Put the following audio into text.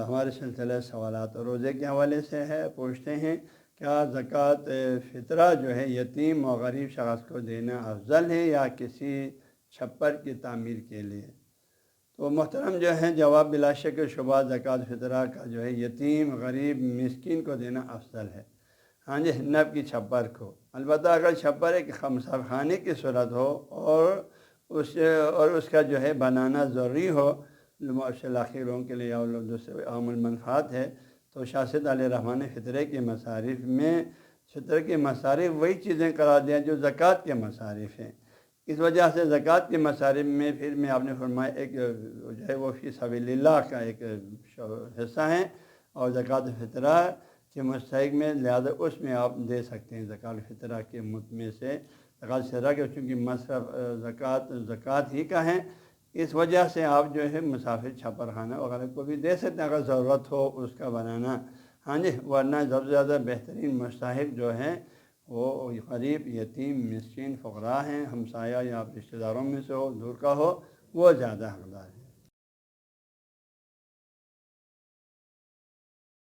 ہمارے سلسلہ سوالات اور روزے کے حوالے سے ہے، پوچھتے ہیں کیا زکوٰۃ فطرہ جو ہے یتیم و غریب شخص کو دینا افضل ہے یا کسی چھپر کی تعمیر کے لیے؟ تو محترم جو ہے جواب بلا شک و شبہ زکوٰۃ فطرہ کا جو ہے یتیم غریب مسکین کو دینا افضل ہے، ہاں جی، نب کی چھپر کو۔ البتہ اگر چھپر ایک خمسہ خانے کی صورت ہو اور اس کا جو ہے بنانا ضروری ہو معاشرے آخروں کے لیے اور دوسرے عام المنفعات ہے، تو شاست علیہ رحمٰن نے فطرے کے مصارف میں فطر کے مصارف وہی چیزیں قرار دیا جو زکوٰۃ کے مصارف ہیں۔ اس وجہ سے زکوٰۃ کے مصارف میں پھر میں آپ نے فرمایا ایک جو ہے وہ فی سبیل اللہ کا ایک حصہ ہے اور زکوٰۃ فطرہ کے مستحق میں، لہذا اس میں آپ دے سکتے ہیں زکوٰۃ فطرہ کے میں سے زکوٰۃ فطرہ کے، چونکہ مصرف زکوٰۃ ہی کا ہے، اس وجہ سے آپ جو ہے مسافر چھپر خانہ وغیرہ کو بھی دے سکتے ہیں اگر ضرورت ہو اس کا بنانا، ہاں جی، ورنہ سب سے زیادہ بہترین مستحق جو ہے وہ غریب یتیم مسکین فقراء ہیں، ہمسایہ یا رشتہ داروں میں سے ہو، دور کا ہو، وہ زیادہ حقدار ہے۔